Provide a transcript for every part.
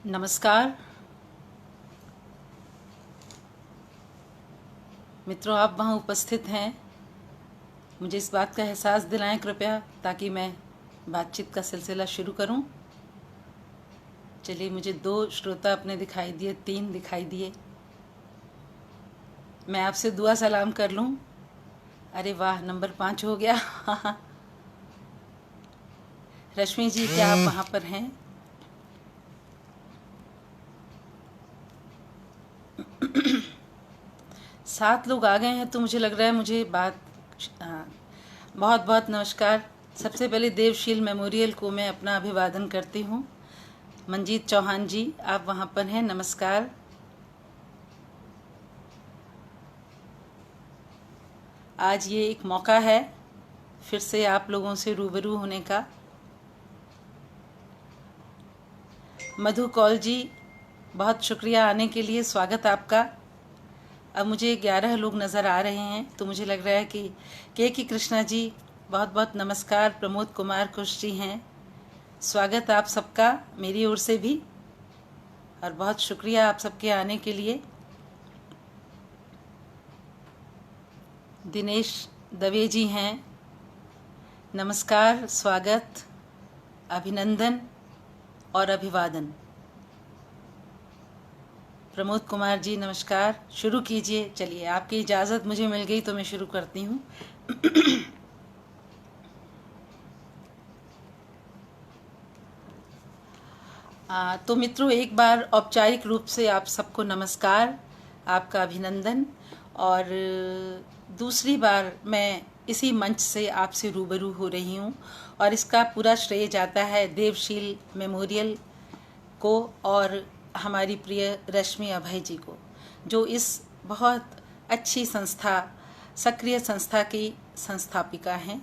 नमस्कार मित्रों, आप वहाँ उपस्थित हैं। मुझे इस बात का एहसास दिलाएं कृपया, ताकि मैं बातचीत का सिलसिला शुरू करूं। चलिए, मुझे 2 श्रोता अपने दिखाई दिए, 3 दिखाई दिए। मैं आपसे दुआ सलाम कर लूं। अरे वाह, नंबर 5 हो गया। रश्मि जी, क्या आप वहाँ पर हैं? सात लोग आ गए हैं, तो मुझे लग रहा है मुझे बात बहुत बहुत नमस्कार। सबसे पहले देवशील मेमोरियल को मैं अपना अभिवादन करती हूँ। मंजीत चौहान जी, आप वहाँ पर हैं, नमस्कार। आज ये एक मौका है फिर से आप लोगों से रूबरू होने का। मधु कौल जी, बहुत शुक्रिया आने के लिए, स्वागत आपका। अब मुझे 11 लोग नज़र आ रहे हैं, तो मुझे लग रहा है कि के कृष्णा जी, बहुत बहुत नमस्कार। प्रमोद कुमार कुश जी हैं, स्वागत आप सबका मेरी ओर से भी, और बहुत शुक्रिया आप सबके आने के लिए। दिनेश दवे जी हैं, नमस्कार, स्वागत, अभिनंदन और अभिवादन। प्रमोद कुमार जी, नमस्कार, शुरू कीजिए। चलिए, आपकी इजाज़त मुझे मिल गई तो मैं शुरू करती हूँ। तो मित्रों, एक बार औपचारिक रूप से आप सबको नमस्कार, आपका अभिनंदन। और दूसरी बार मैं इसी मंच से आपसे रूबरू हो रही हूँ, और इसका पूरा श्रेय जाता है देवशील मेमोरियल को और हमारी प्रिय रश्मि अभय जी को, जो इस बहुत अच्छी संस्था, सक्रिय संस्था की संस्थापिका हैं।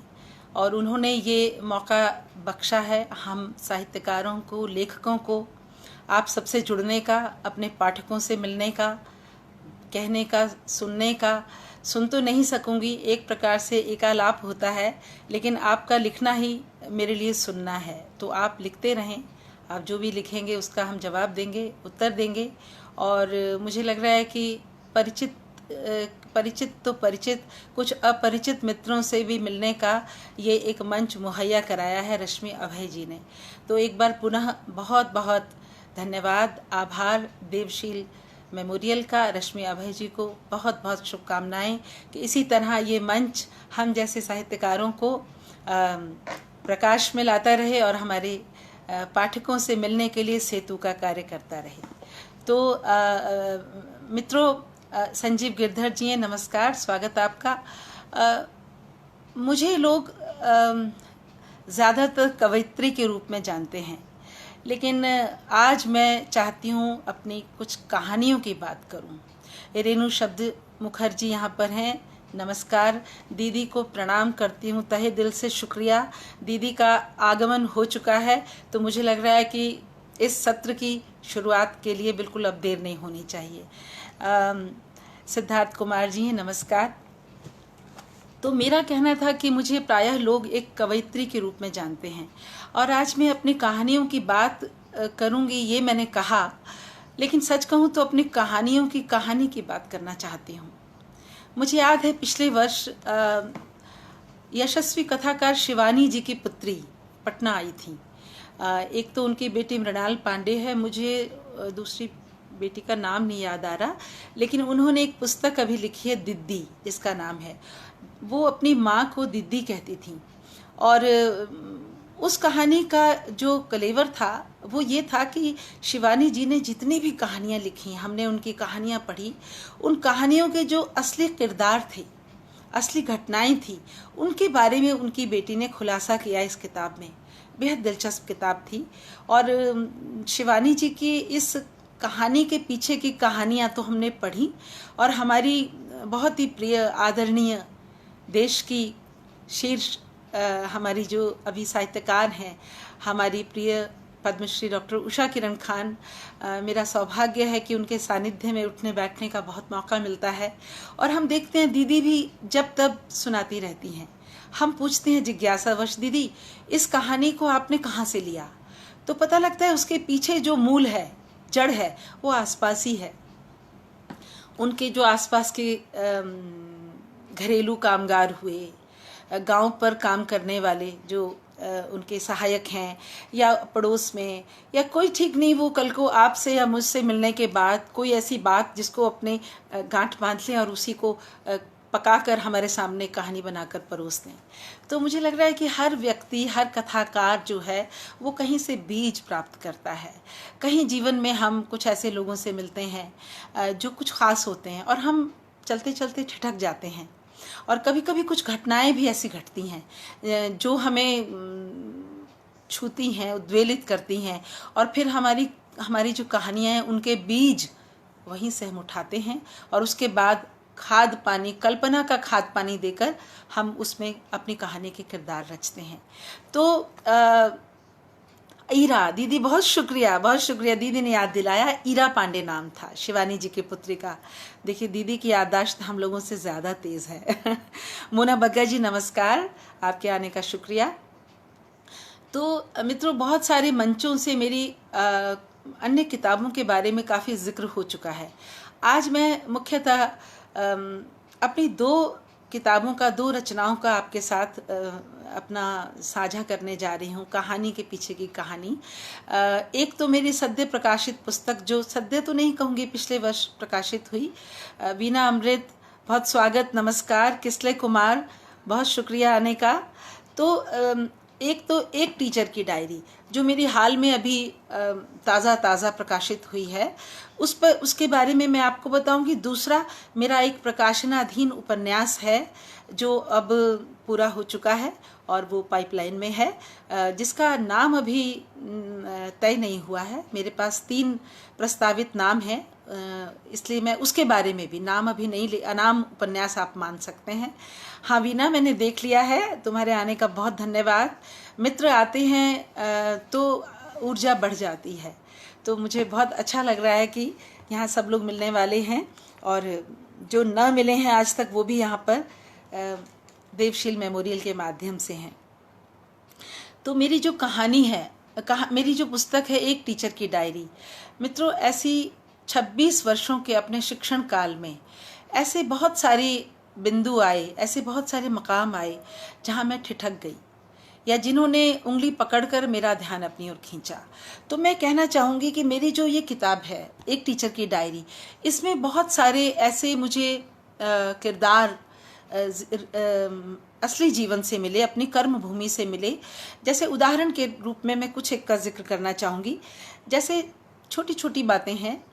और उन्होंने ये मौका बख्शा है हम साहित्यकारों को, लेखकों को, आप सबसे जुड़ने का, अपने पाठकों से मिलने का, कहने का, सुनने का। सुन तो नहीं सकूंगी, एक प्रकार से एकालाप होता है, लेकिन आपका लिखना ही मेरे लिए सुनना है। तो आप लिखते रहें, आप जो भी लिखेंगे उसका हम जवाब देंगे, उत्तर देंगे। और मुझे लग रहा है कि परिचित तो परिचित, कुछ अपरिचित मित्रों से भी मिलने का ये एक मंच मुहैया कराया है रश्मि अभय जी ने। तो एक बार पुनः बहुत बहुत धन्यवाद, आभार देवशील मेमोरियल का, रश्मि अभय जी को बहुत बहुत शुभकामनाएं कि इसी तरह ये मंच हम जैसे साहित्यकारों को प्रकाश में लाता रहे और हमारे पाठकों से मिलने के लिए सेतु का कार्य करता रहे। तो मित्रों, संजीव गिरधर जी हैं, नमस्कार, स्वागत आपका। मुझे लोग ज़्यादातर कवयित्री के रूप में जानते हैं, लेकिन आज मैं चाहती हूँ अपनी कुछ कहानियों की बात करूँ। रेणु शब्द मुखर्जी यहाँ पर हैं, नमस्कार। दीदी को प्रणाम करती हूँ, तहे दिल से शुक्रिया। दीदी का आगमन हो चुका है, तो मुझे लग रहा है कि इस सत्र की शुरुआत के लिए बिल्कुल अब देर नहीं होनी चाहिए। सिद्धार्थ कुमार जी हैं, नमस्कार। तो मेरा कहना था कि मुझे प्रायः लोग एक कवयित्री के रूप में जानते हैं, और आज मैं अपनी कहानियों की बात करूंगी, ये मैंने कहा, लेकिन सच कहूँ तो अपनी कहानियों की कहानी की बात करना चाहती हूँ। मुझे याद है पिछले वर्ष यशस्वी कथाकार शिवानी जी की पुत्री पटना आई थी। एक तो उनकी बेटी मृणाल पांडे है, मुझे दूसरी बेटी का नाम नहीं याद आ रहा, लेकिन उन्होंने एक पुस्तक अभी लिखी है, दिद्दी जिसका नाम है। वो अपनी माँ को दिद्दी कहती थी, और उस कहानी का जो कलेवर था वो ये था कि शिवानी जी ने जितनी भी कहानियाँ लिखी, हमने उनकी कहानियाँ पढ़ी, उन कहानियों के जो असली किरदार थे, असली घटनाएं थी, उनके बारे में उनकी बेटी ने खुलासा किया इस किताब में। बेहद दिलचस्प किताब थी। और शिवानी जी की इस कहानी के पीछे की कहानियाँ तो हमने पढ़ी, और हमारी बहुत ही प्रिय आदरणीय देश की शीर्ष हमारी जो अभी साहित्यकार हैं, हमारी प्रिय पद्मश्री डॉक्टर उषा किरण खान, मेरा सौभाग्य है कि उनके सानिध्य में उठने बैठने का बहुत मौका मिलता है। और हम देखते हैं दीदी भी जब तब सुनाती रहती हैं। हम पूछते हैं जिज्ञासावश, दीदी इस कहानी को आपने कहाँ से लिया? तो पता लगता है उसके पीछे जो मूल है जड़ है वो आसपास ही है। उनके जो आसपास के घरेलू कामगार हुए, गांव पर काम करने वाले जो उनके सहायक हैं, या पड़ोस में, या कोई ठीक नहीं वो कल को आपसे या मुझसे मिलने के बाद कोई ऐसी बात जिसको अपने गांठ बांध लें और उसी को पकाकर हमारे सामने कहानी बनाकर परोस दें। तो मुझे लग रहा है कि हर व्यक्ति, हर कथाकार जो है वो कहीं से बीज प्राप्त करता है। कहीं जीवन में हम कुछ ऐसे लोगों से मिलते हैं जो कुछ ख़ास होते हैं और हम चलते चलते ठिठक जाते हैं। और कभी कभी कुछ घटनाएं भी ऐसी घटती हैं जो हमें छूती हैं, उद्वेलित करती हैं, और फिर हमारी जो कहानियाँ हैं उनके बीज वहीं से हम उठाते हैं और उसके बाद खाद पानी, कल्पना का खाद पानी देकर हम उसमें अपनी कहानी के किरदार रचते हैं। तो ईरा दीदी, बहुत शुक्रिया दीदी ने याद दिलाया। ईरा पांडे नाम था शिवानी जी की पुत्री का। देखिए दीदी की याददाश्त हम लोगों से ज़्यादा तेज़ है। मोना बग्गा जी नमस्कार, आपके आने का शुक्रिया। तो मित्रों, बहुत सारे मंचों से मेरी अन्य किताबों के बारे में काफ़ी जिक्र हो चुका है। आज मैं मुख्यतः अपनी 2 किताबों का, 2 रचनाओं का आपके साथ अपना साझा करने जा रही हूँ, कहानी के पीछे की कहानी। एक तो मेरी सद्य प्रकाशित पुस्तक, जो सद्य तो नहीं कहूँगी, पिछले वर्ष प्रकाशित हुई, वीणा अमृत, बहुत स्वागत, नमस्कार। किसले कुमार, बहुत शुक्रिया आने का। तो एक टीचर की डायरी जो मेरी हाल में अभी ताज़ा प्रकाशित हुई है, उसके बारे में मैं आपको बताऊंगी। दूसरा मेरा एक प्रकाशनाधीन उपन्यास है जो अब पूरा हो चुका है और वो पाइपलाइन में है, जिसका नाम अभी तय नहीं हुआ है। मेरे पास 3 प्रस्तावित नाम हैं, इसलिए मैं उसके बारे में भी नाम अभी नहीं अनाम उपन्यास आप मान सकते हैं। हाँ वीना, मैंने देख लिया है, तुम्हारे आने का बहुत धन्यवाद। मित्र आते हैं तो ऊर्जा बढ़ जाती है, तो मुझे बहुत अच्छा लग रहा है कि यहाँ सब लोग मिलने वाले हैं, और जो न मिले हैं आज तक वो भी यहाँ पर देवशील मेमोरियल के माध्यम से हैं। तो मेरी जो कहानी है, मेरी जो पुस्तक है एक टीचर की डायरी, मित्रों ऐसी 26 वर्षों के अपने शिक्षण काल में ऐसे बहुत सारे बिंदु आए, ऐसे बहुत सारे मकाम आए जहाँ मैं ठिठक गई, या जिन्होंने उंगली पकड़कर मेरा ध्यान अपनी ओर खींचा। तो मैं कहना चाहूँगी कि मेरी जो ये किताब है एक टीचर की डायरी, इसमें बहुत सारे ऐसे मुझे किरदार असली जीवन से मिले, अपनी कर्म भूमि से मिले। जैसे उदाहरण के रूप में मैं कुछ एक का जिक्र करना चाहूँगी। जैसे छोटी छोटी बातें हैं,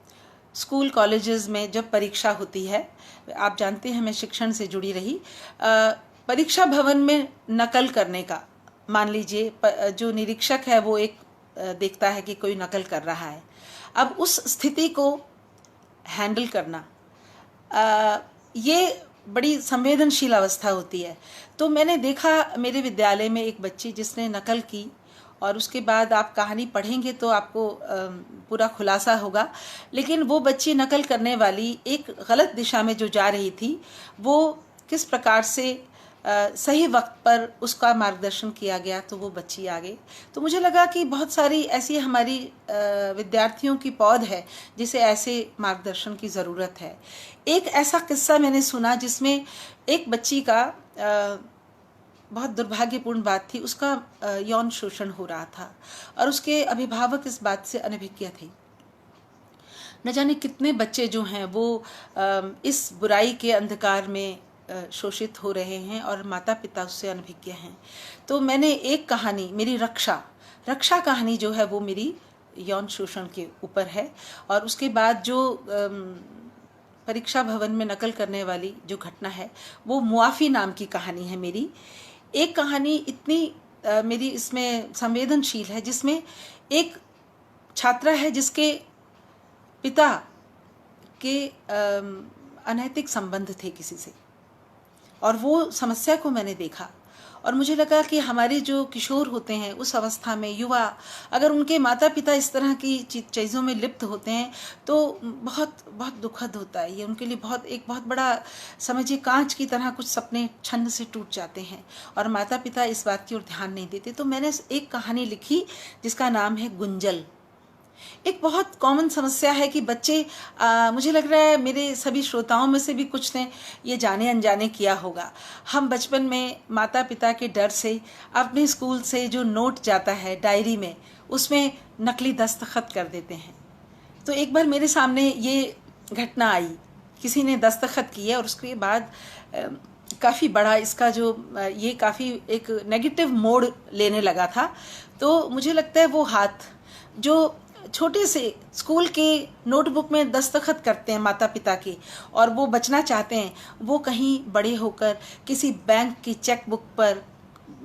स्कूल कॉलेजेस में जब परीक्षा होती है, आप जानते हैं मैं शिक्षण से जुड़ी रही, परीक्षा भवन में नकल करने का, मान लीजिए जो निरीक्षक है वो एक देखता है कि कोई नकल कर रहा है, अब उस स्थिति को हैंडल करना ये बड़ी संवेदनशील अवस्था होती है। तो मैंने देखा मेरे विद्यालय में एक बच्ची जिसने नकल की, और उसके बाद आप कहानी पढ़ेंगे तो आपको पूरा खुलासा होगा। लेकिन वो बच्ची नकल करने वाली एक गलत दिशा में जो जा रही थी, वो किस प्रकार से सही वक्त पर उसका मार्गदर्शन किया गया तो वो बच्ची आ गई। तो मुझे लगा कि बहुत सारी ऐसी हमारी विद्यार्थियों की पौध है जिसे ऐसे मार्गदर्शन की ज़रूरत है। एक ऐसा किस्सा मैंने सुना जिसमें एक बच्ची का बहुत दुर्भाग्यपूर्ण बात थी, उसका यौन शोषण हो रहा था और उसके अभिभावक इस बात से अनभिज्ञ थे। न जाने कितने बच्चे जो हैं वो इस बुराई के अंधकार में शोषित हो रहे हैं और माता पिता उससे अनभिज्ञ हैं। तो मैंने एक कहानी, मेरी रक्षा कहानी जो है वो मेरी यौन शोषण के ऊपर है। और उसके बाद जो परीक्षा भवन में नकल करने वाली जो घटना है वो मुआफ़ी नाम की कहानी है मेरी। एक कहानी इतनी मेरी इसमें संवेदनशील है जिसमें एक छात्रा है जिसके पिता के अनैतिक संबंध थे किसी से, और वो समस्या को मैंने देखा और मुझे लगा कि हमारे जो किशोर होते हैं उस अवस्था में, युवा, अगर उनके माता पिता इस तरह की चीज़ों में लिप्त होते हैं तो बहुत बहुत दुखद होता है ये उनके लिए। एक बहुत बड़ा समझिए कांच की तरह कुछ सपने छन्न से टूट जाते हैं और माता पिता इस बात की ओर ध्यान नहीं देते। तो मैंने एक कहानी लिखी जिसका नाम है गुंजल। एक बहुत कॉमन समस्या है कि बच्चे मुझे लग रहा है मेरे सभी श्रोताओं में से भी कुछ ने ये जाने अनजाने किया होगा। हम बचपन में माता पिता के डर से अपने स्कूल से जो नोट जाता है डायरी में, उसमें नकली दस्तखत कर देते हैं। तो एक बार मेरे सामने ये घटना आई, किसी ने दस्तखत किए और उसके बाद काफ़ी बड़ा इसका जो ये काफ़ी एक नेगेटिव मोड़ लेने लगा था। तो मुझे लगता है वो हाथ जो छोटे से स्कूल के नोटबुक में दस्तखत करते हैं माता पिता के, और वो बचना चाहते हैं, वो कहीं बड़े होकर किसी बैंक की चेक बुक पर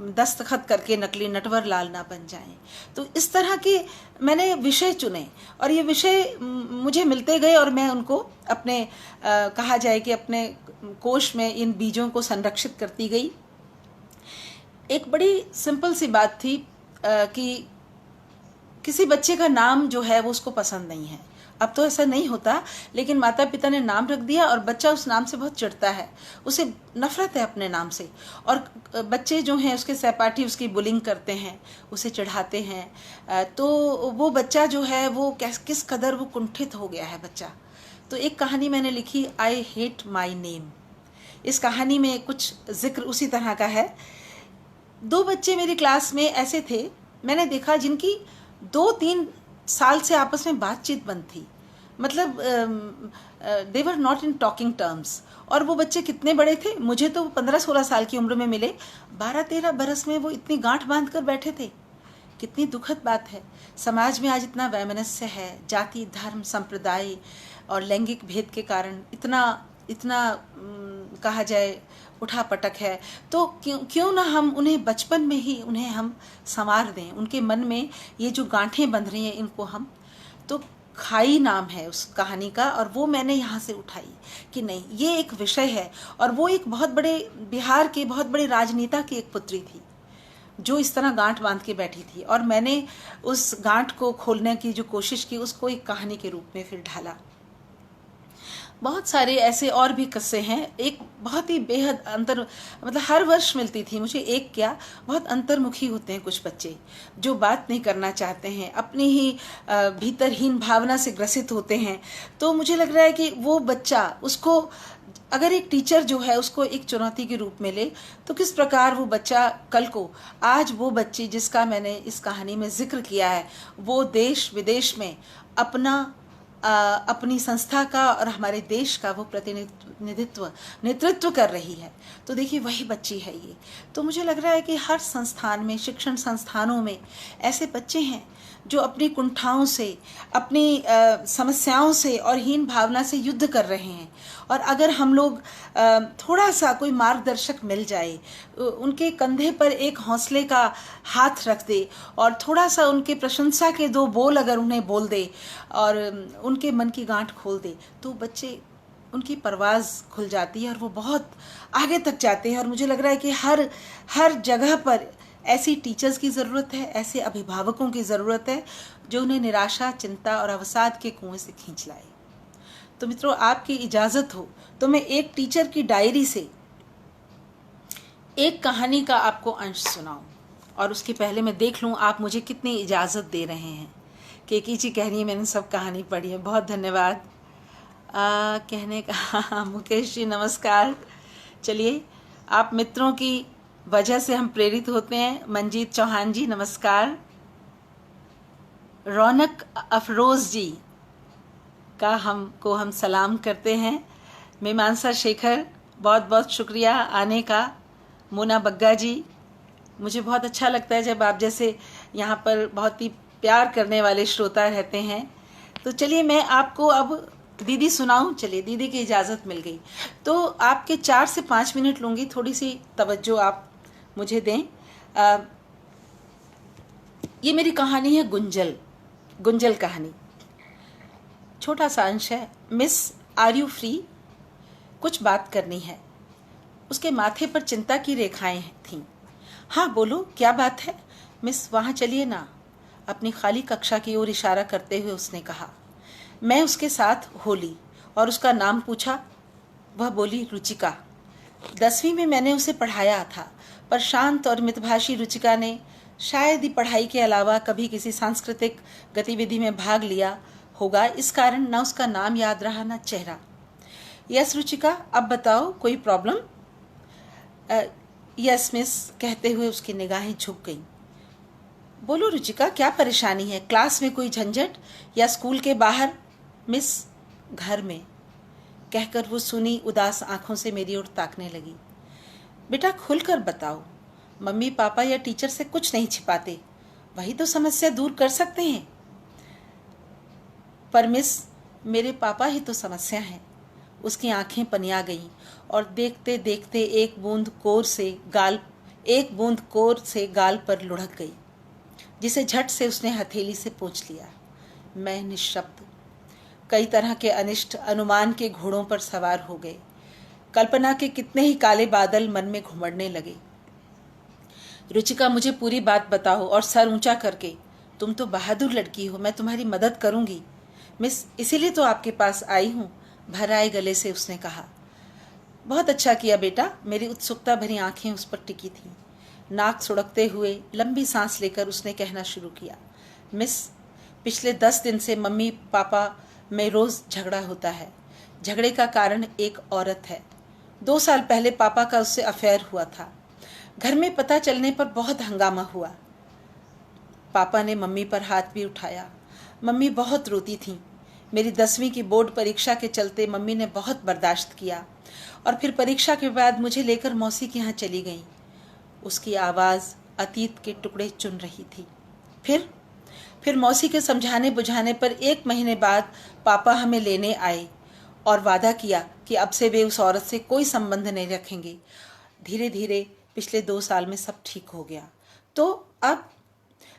दस्तखत करके नकली नटवर लाल ना बन जाएं। तो इस तरह के मैंने विषय चुने और ये विषय मुझे मिलते गए और मैं उनको अपने कहा जाए कि अपने कोश में इन बीजों को संरक्षित करती गई। एक बड़ी सिंपल सी बात थी कि किसी बच्चे का नाम जो है वो उसको पसंद नहीं है। अब तो ऐसा नहीं होता, लेकिन माता पिता ने नाम रख दिया और बच्चा उस नाम से बहुत चिढ़ता है, उसे नफरत है अपने नाम से, और बच्चे जो हैं उसके सहपाठी उसकी बुलिंग करते हैं, उसे चिढ़ाते हैं। तो वो बच्चा जो है वो किस कदर वो कुंठित हो गया है बच्चा। तो एक कहानी मैंने लिखी, आई हेट माई नेम। इस कहानी में कुछ जिक्र उसी तरह का है। 2 बच्चे मेरी क्लास में ऐसे थे, मैंने देखा जिनकी 2-3 साल से आपस में बातचीत बंद थी, मतलब they were not in talking terms. और वो बच्चे कितने बड़े थे, मुझे तो 15-16 साल की उम्र में मिले, 12-13 बरस में वो इतनी गांठ बांध कर बैठे थे। कितनी दुखद बात है। समाज में आज इतना वैमनस्य है, जाति धर्म संप्रदाय और लैंगिक भेद के कारण इतना कहा जाए उठापटक है। तो क्यों ना हम उन्हें बचपन में ही उन्हें हम संवार दें, उनके मन में ये जो गांठें बंध रही हैं इनको हम। तो खाई नाम है उस कहानी का, और वो मैंने यहाँ से उठाई कि नहीं, ये एक विषय है। और वो एक बहुत बड़े बिहार के बहुत बड़े राजनेता की एक पुत्री थी जो इस तरह गांठ बांध के बैठी थी, और मैंने उस गांठ को खोलने की जो कोशिश की उसको एक कहानी के रूप में फिर ढाला। बहुत सारे ऐसे और भी किस्से हैं। एक बहुत ही बेहद मतलब हर वर्ष मिलती थी मुझे, एक क्या, बहुत अंतर्मुखी होते हैं कुछ बच्चे जो बात नहीं करना चाहते हैं, अपनी ही भीतरहीन भावना से ग्रसित होते हैं। तो मुझे लग रहा है कि वो बच्चा, उसको अगर एक टीचर जो है उसको एक चुनौती के रूप में ले, तो किस प्रकार वो बच्चा कल को, आज वो बच्ची जिसका मैंने इस कहानी में जिक्र किया है, वो देश विदेश में अपनी संस्था का और हमारे देश का वो नेतृत्व कर रही है। तो देखिए वही बच्ची है ये। तो मुझे लग रहा है कि हर संस्थान में, शिक्षण संस्थानों में ऐसे बच्चे हैं जो अपनी कुंठाओं से, अपनी समस्याओं से और हीन भावना से युद्ध कर रहे हैं। और अगर हम लोग थोड़ा सा कोई मार्गदर्शक मिल जाए, उनके कंधे पर एक हौसले का हाथ रख दे और थोड़ा सा उनके प्रशंसा के 2 बोल अगर उन्हें बोल दे और उनके मन की गांठ खोल दे, तो बच्चे, उनकी परवाज़ खुल जाती है और वो बहुत आगे तक जाते हैं। और मुझे लग रहा है कि हर जगह पर ऐसी टीचर्स की ज़रूरत है, ऐसे अभिभावकों की ज़रूरत है जो उन्हें निराशा, चिंता और अवसाद के कुएं से खींच लाए। तो मित्रों, आपकी इजाज़त हो तो मैं एक टीचर की डायरी से एक कहानी का आपको अंश सुनाऊं, और उसके पहले मैं देख लूं आप मुझे कितनी इजाज़त दे रहे हैं। केकी जी कह रही है मैंने सब कहानी पढ़ी है, बहुत धन्यवाद। कहने का मुकेश जी नमस्कार। चलिए, आप मित्रों की वजह से हम प्रेरित होते हैं। मंजीत चौहान जी नमस्कार। रौनक अफरोज़ जी का हम सलाम करते हैं। मीमांसा शेखर, बहुत बहुत शुक्रिया आने का। मोना बग्गा जी, मुझे बहुत अच्छा लगता है जब आप जैसे यहाँ पर बहुत ही प्यार करने वाले श्रोता रहते हैं। तो चलिए मैं आपको अब दीदी सुनाऊं। चलिए, दीदी की इजाज़त मिल गई तो आपके 4 से 5 मिनट लूँगी, थोड़ी सी तवज्जो आप मुझे दें। ये मेरी कहानी है गुंजल कहानी। छोटा सा अंश है। Miss, are you free? कुछ बात करनी है। उसके माथे पर चिंता की रेखाएं थीं। हाँ बोलो, क्या बात है? मिस, वहाँ चलिए ना। अपनी खाली कक्षा की ओर इशारा करते हुए उसने कहा। मैं उसके साथ होली और उसका नाम पूछा। वह बोली, रुचिका। 10वीं में मैंने उसे पढ़ाया था, पर शांत और मितभाषी रुचिका ने शायद ही पढ़ाई के अलावा कभी किसी सांस्कृतिक गतिविधि में भाग लिया होगा, इस कारण ना उसका नाम याद रहा ना चेहरा। यस रुचिका, अब बताओ कोई प्रॉब्लम? यस मिस कहते हुए उसकी निगाहें झुक गईं। बोलो रुचिका, क्या परेशानी है? क्लास में कोई झंझट या स्कूल के बाहर? मिस, घर में, कहकर वो सुनी उदास आंखों से मेरी ओर ताकने लगी। बेटा खुलकर बताओ, मम्मी पापा या टीचर से कुछ नहीं छिपाते, वही तो समस्या दूर कर सकते हैं। पर मिस, मेरे पापा ही तो समस्या हैं। उसकी आंखें पनिया गईं और देखते देखते एक बूंद कोर से गाल पर लुढ़क गई, जिसे झट से उसने हथेली से पोंछ लिया। मैं निश्शब्द। कई तरह के अनिष्ट अनुमान के घोड़ों पर सवार हो गए। कल्पना के कितने ही काले बादल मन में घुमड़ने लगे। रुचिका, मुझे पूरी बात बताओ और सर ऊंचा करके। तुम तो बहादुर लड़की हो, मैं तुम्हारी मदद करूंगी। मिस, इसीलिए तो आपके पास आई हूँ, भर आए गले से उसने कहा। बहुत अच्छा किया बेटा। मेरी उत्सुकता भरी आंखें उस पर टिकी थीं। नाक सुड़कते हुए लंबी सांस लेकर उसने कहना शुरू किया। मिस, पिछले 10 दिन से मम्मी पापा में रोज झगड़ा होता है। झगड़े का कारण एक औरत है। 2 साल पहले पापा का उससे अफेयर हुआ था। घर में पता चलने पर बहुत हंगामा हुआ। पापा ने मम्मी पर हाथ भी उठाया। मम्मी बहुत रोती थीं। मेरी 10वीं की बोर्ड परीक्षा के चलते मम्मी ने बहुत बर्दाश्त किया और फिर परीक्षा के बाद मुझे लेकर मौसी के यहाँ चली गईं। उसकी आवाज़ अतीत के टुकड़े चुन रही थी। फिर मौसी के समझाने बुझाने पर 1 महीने बाद पापा हमें लेने आए और वादा किया कि अब से वे उस औरत से कोई संबंध नहीं रखेंगे। धीरे धीरे पिछले 2 साल में सब ठीक हो गया। तो अब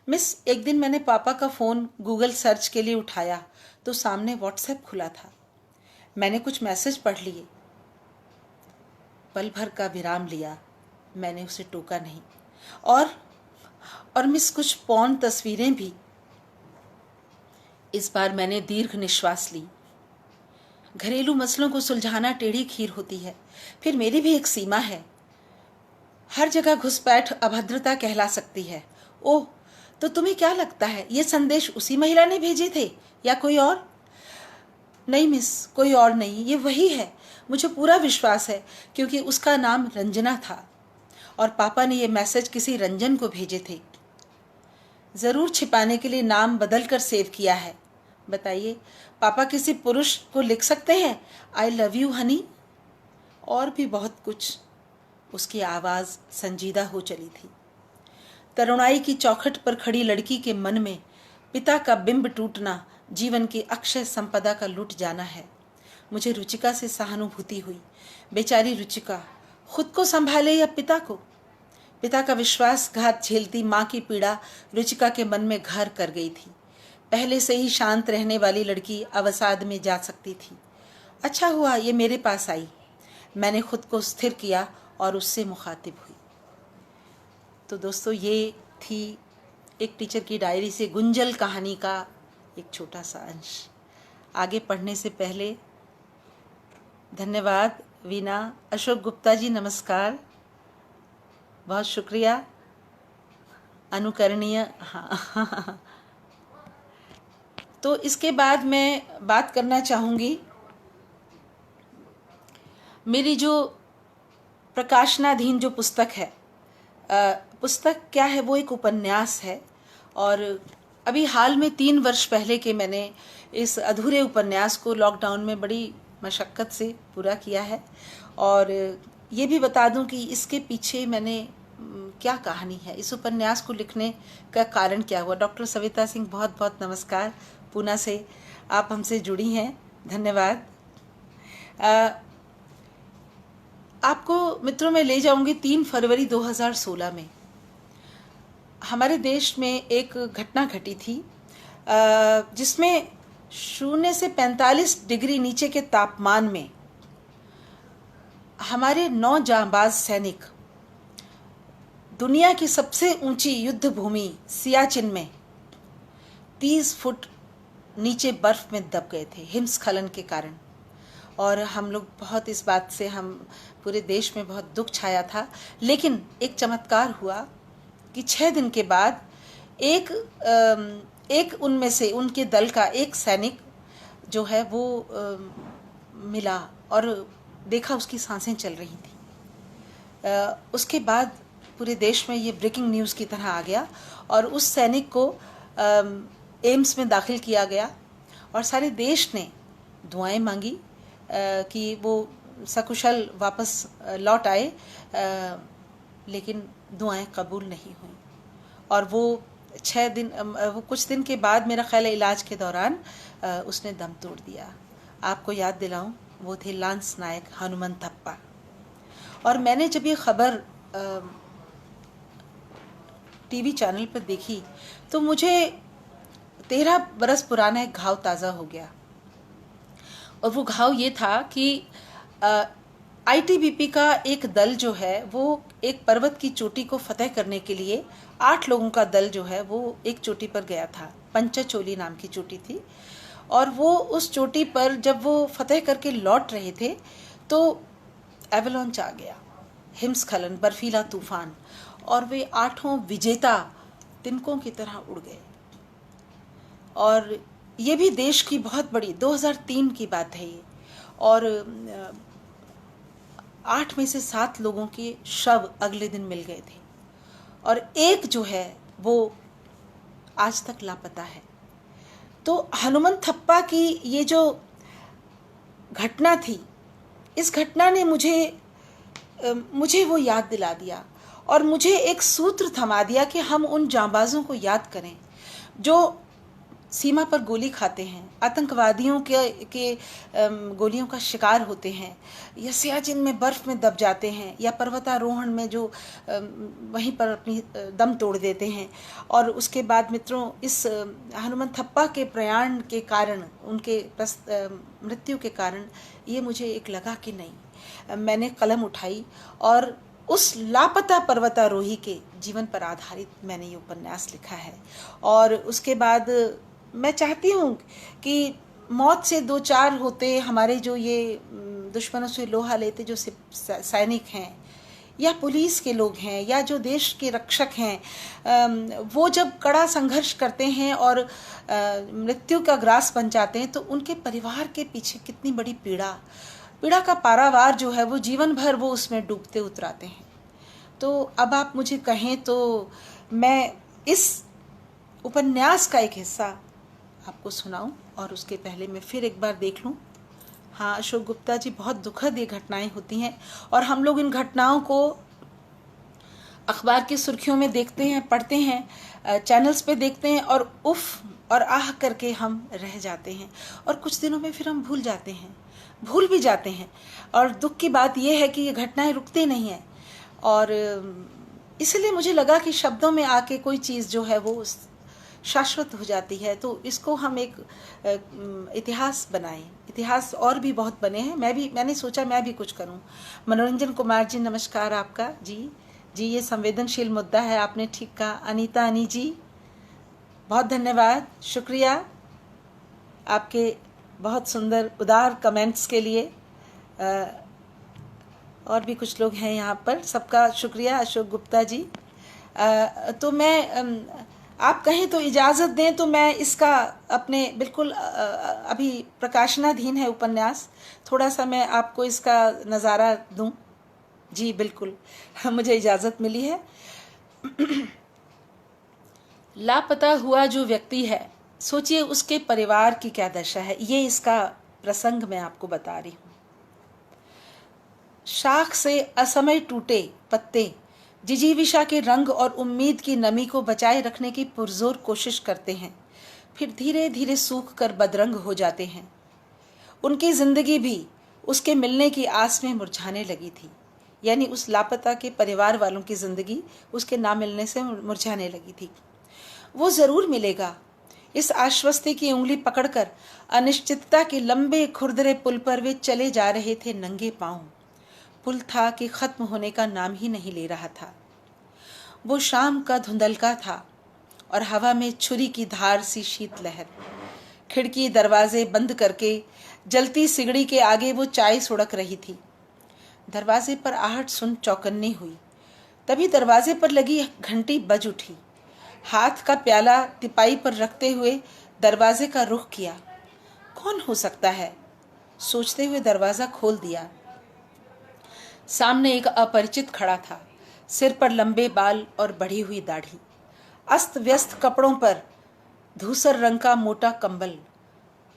मिस, एक दिन मैंने पापा का फ़ोन गूगल सर्च के लिए उठाया तो सामने व्हाट्सएप खुला था। मैंने कुछ मैसेज पढ़ लिए। पल भर का विराम लिया। मैंने उसे टोका नहीं। और मिस, कुछ पॉर्न तस्वीरें भी। इस बार मैंने दीर्घ निश्वास ली। घरेलू मसलों को सुलझाना टेढ़ी खीर होती है। फिर मेरी भी एक सीमा है। हर जगह घुसपैठ अभद्रता कहला सकती है। ओह, तो तुम्हें क्या लगता है ये संदेश उसी महिला ने भेजे थे या कोई और? नहीं मिस, कोई और नहीं, ये वही है। मुझे पूरा विश्वास है क्योंकि उसका नाम रंजना था और पापा ने ये मैसेज किसी रंजन को भेजे थे। ज़रूर छिपाने के लिए नाम बदल कर सेव किया है। बताइए, पापा किसी पुरुष को लिख सकते हैं आई लव यू हनी? और भी बहुत कुछ। उसकी आवाज़ संजीदा हो चली थी। तरुणाई की चौखट पर खड़ी लड़की के मन में पिता का बिंब टूटना जीवन की अक्षय संपदा का लुट जाना है। मुझे रुचिका से सहानुभूति हुई। बेचारी रुचिका, खुद को संभाले या पिता को? पिता का विश्वासघात झेलती माँ की पीड़ा रुचिका के मन में घर कर गई थी। पहले से ही शांत रहने वाली लड़की अवसाद में जा सकती थी। अच्छा हुआ ये मेरे पास आई। मैंने खुद को स्थिर किया और उससे मुखातिब हुई। तो दोस्तों, ये थी एक टीचर की डायरी से गुंजल कहानी का एक छोटा सा अंश। आगे पढ़ने से पहले धन्यवाद वीना। अशोक गुप्ता जी नमस्कार, बहुत शुक्रिया। अनुकरणीय। हाँ तो इसके बाद मैं बात करना चाहूँगी मेरी जो प्रकाशनाधीन जो पुस्तक है। पुस्तक क्या है? वो एक उपन्यास है और अभी हाल में 3 वर्ष पहले के मैंने इस अधूरे उपन्यास को लॉकडाउन में बड़ी मशक्क़त से पूरा किया है। और ये भी बता दूं कि इसके पीछे मैंने क्या कहानी है, इस उपन्यास को लिखने का कारण क्या हुआ। डॉक्टर सविता सिंह, बहुत बहुत नमस्कार। पूना से आप हमसे जुड़ी हैं, धन्यवाद। आपको मित्रों मैं ले जाऊंगी 3 फरवरी 2016 में। हमारे देश में एक घटना घटी थी जिसमें 0 से 45 डिग्री नीचे के तापमान में हमारे 9 जांबाज सैनिक दुनिया की सबसे ऊंची युद्ध भूमि सियाचिन में 30 फुट नीचे बर्फ में दब गए थे हिमस्खलन के कारण। और हम लोग बहुत, इस बात से हम पूरे देश में बहुत दुख छाया था। लेकिन एक चमत्कार हुआ कि 6 दिन के बाद एक उनमें से उनके दल का एक सैनिक जो है वो मिला और देखा उसकी सांसें चल रही थी। उसके बाद पूरे देश में ये ब्रेकिंग न्यूज़ की तरह आ गया और उस सैनिक को एम्स में दाखिल किया गया और सारे देश ने दुआएं मांगी कि वो सकुशल वापस लौट आए, लेकिन दुआएं कबूल नहीं हुई और वो कुछ दिन के बाद मेरा ख्याल है इलाज के दौरान उसने दम तोड़ दिया। आपको याद दिलाऊं, वो थे लांस नायक हनुमंतप्पा। और मैंने जब ये खबर टीवी चैनल पर देखी तो मुझे 13 बरस पुराना एक घाव ताज़ा हो गया। और वो घाव ये था कि आईटीबीपी का एक दल जो है वो एक पर्वत की चोटी को फतेह करने के लिए 8 लोगों का दल जो है वो एक चोटी पर गया था। पंचचोली नाम की चोटी थी और वो उस चोटी पर जब वो फतेह करके लौट रहे थे तो एवलांच आ गया, हिमस्खलन, बर्फीला तूफान, और वे 8 विजेता तिनकों की तरह उड़ गए। और ये भी देश की बहुत बड़ी 2003 की बात है ये, और 8 में से 7 लोगों के शव अगले दिन मिल गए थे और एक जो है वो आज तक लापता है। तो हनुमंतप्पा की ये जो घटना थी, इस घटना ने मुझे वो याद दिला दिया और मुझे एक सूत्र थमा दिया कि हम उन जांबाजों को याद करें जो सीमा पर गोली खाते हैं, आतंकवादियों के गोलियों का शिकार होते हैं, या सियाचिन में बर्फ़ में दब जाते हैं, या पर्वतारोहण में जो वहीं पर अपनी दम तोड़ देते हैं। और उसके बाद मित्रों, इस हनुमंतप्पा के प्रयाण के कारण, उनके मृत्यु के कारण ये मुझे एक लगा कि नहीं, मैंने कलम उठाई और उस लापता पर्वतारोही के जीवन पर आधारित मैंने ये उपन्यास लिखा है। और उसके बाद मैं चाहती हूँ कि मौत से 2-4 होते हमारे जो ये दुश्मनों से लोहा लेते जो सैनिक हैं या पुलिस के लोग हैं या जो देश के रक्षक हैं, वो जब कड़ा संघर्ष करते हैं और मृत्यु का ग्रास बन जाते हैं तो उनके परिवार के पीछे कितनी बड़ी पीड़ा का पारावार जो है वो जीवन भर वो उसमें डूबते उतराते हैं। तो अब आप मुझे कहें तो मैं इस उपन्यास का एक हिस्सा आपको सुनाऊं और उसके पहले मैं फिर एक बार देख लूं। हाँ अशोक गुप्ता जी, बहुत दुखद ये घटनाएं होती हैं और हम लोग इन घटनाओं को अखबार की सुर्खियों में देखते हैं, पढ़ते हैं, चैनल्स पे देखते हैं और उफ और आह करके हम रह जाते हैं और कुछ दिनों में फिर हम भूल भी जाते हैं। और दुख की बात यह है कि ये घटनाएं रुकती नहीं हैं और इसलिए मुझे लगा कि शब्दों में आके कोई चीज़ जो है वो शाश्वत हो जाती है, तो इसको हम एक इतिहास बनाएं। इतिहास और भी बहुत बने हैं, मैंने सोचा मैं भी कुछ करूं। मनोरंजन कुमार जी, नमस्कार आपका। जी ये संवेदनशील मुद्दा है, आपने ठीक कहा। अनीता अनी जी, बहुत धन्यवाद, शुक्रिया आपके बहुत सुंदर उदार कमेंट्स के लिए। और भी कुछ लोग हैं यहाँ पर, सबका शुक्रिया। अशोक गुप्ता जी, तो मैं आप कहें तो इजाज़त दें तो मैं इसका अपने बिल्कुल अभी प्रकाशनाधीन है उपन्यास, थोड़ा सा मैं आपको इसका नज़ारा दूं। जी बिल्कुल, मुझे इजाज़त मिली है। लापता हुआ जो व्यक्ति है, सोचिए उसके परिवार की क्या दशा है। ये इसका प्रसंग मैं आपको बता रही हूँ। शाख से असमय टूटे पत्ते जिजीविशा के रंग और उम्मीद की नमी को बचाए रखने की पुरजोर कोशिश करते हैं, फिर धीरे धीरे सूख कर बदरंग हो जाते हैं। उनकी जिंदगी भी उसके मिलने की आस में मुरझाने लगी थी, यानी उस लापता के परिवार वालों की जिंदगी उसके ना मिलने से मुरझाने लगी थी। वो जरूर मिलेगा, इस आश्वस्ति की उंगली पकड़कर अनिश्चितता के लंबे खुरदरे पुल पर वे चले जा रहे थे नंगे पांव। पुल था कि खत्म होने का नाम ही नहीं ले रहा था। वो शाम का धुंधलका था और हवा में छुरी की धार सी शीतलहर। खिड़की दरवाजे बंद करके जलती सिगड़ी के आगे वो चाय सुड़क रही थी। दरवाजे पर आहट सुन चौकन्नी हुई तभी दरवाजे पर लगी घंटी बज उठी। हाथ का प्याला तिपाई पर रखते हुए दरवाजे का रुख किया। कौन हो सकता है, सोचते हुए दरवाज़ा खोल दिया। सामने एक अपरिचित खड़ा था। सिर पर लंबे बाल और बढ़ी हुई दाढ़ी, अस्त व्यस्त कपड़ों पर धूसर रंग का मोटा कंबल।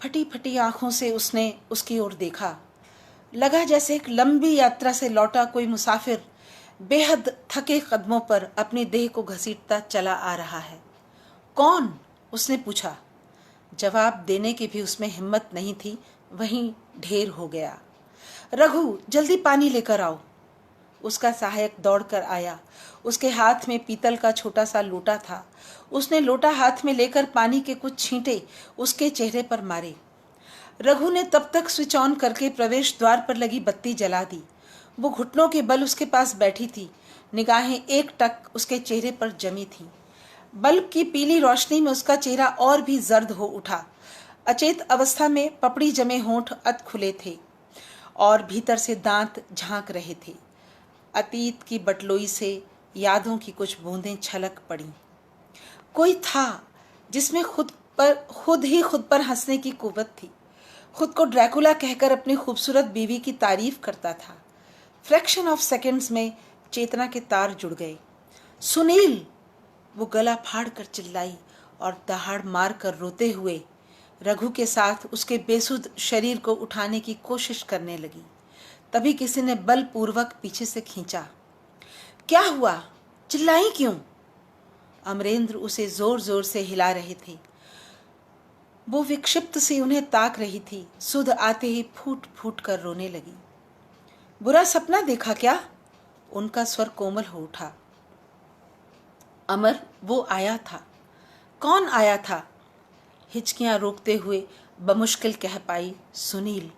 फटी फटी आंखों से उसने उसकी ओर देखा। लगा जैसे एक लंबी यात्रा से लौटा कोई मुसाफिर बेहद थके कदमों पर अपनी देह को घसीटता चला आ रहा है। कौन, उसने पूछा। जवाब देने की भी उसमें हिम्मत नहीं थी, वहीं ढेर हो गया। रघु, जल्दी पानी लेकर आओ। उसका सहायक दौड़कर आया। उसके हाथ में पीतल का छोटा सा लोटा था। उसने लोटा हाथ में लेकर पानी के कुछ छींटे उसके चेहरे पर मारे। रघु ने तब तक स्विच ऑन करके प्रवेश द्वार पर लगी बत्ती जला दी। वो घुटनों के बल उसके पास बैठी थी। निगाहें एक टक उसके चेहरे पर जमी थीं। बल्ब की पीली रोशनी में उसका चेहरा और भी जर्द हो उठा। अचेत अवस्था में पपड़ी जमे होंठ अध खुले थे और भीतर से दांत झांक रहे थे। अतीत की बटलोई से यादों की कुछ बूंदें छलक पड़ी। कोई था जिसमें खुद ही खुद पर हंसने की कुव्वत थी। खुद को ड्रैकुला कहकर अपनी खूबसूरत बीवी की तारीफ करता था। फ्रैक्शन ऑफ सेकंड्स में चेतना के तार जुड़ गए। सुनील, वो गला फाड़ कर चिल्लाई और दहाड़ मार कर रोते हुए रघु के साथ उसके बेसुध शरीर को उठाने की कोशिश करने लगी। तभी किसी ने बलपूर्वक पीछे से खींचा। क्या हुआ, चिल्लाई क्यों? अमरेंद्र उसे जोर जोर से हिला रहे थे। वो विक्षिप्त सी उन्हें ताक रही थी। सुध आते ही फूट फूट कर रोने लगी। बुरा सपना देखा क्या? उनका स्वर कोमल हो उठा। अमर, वो आया था। कौन आया था? हिचकियां रोकते हुए बमुश्किल कह पाई, सुनील।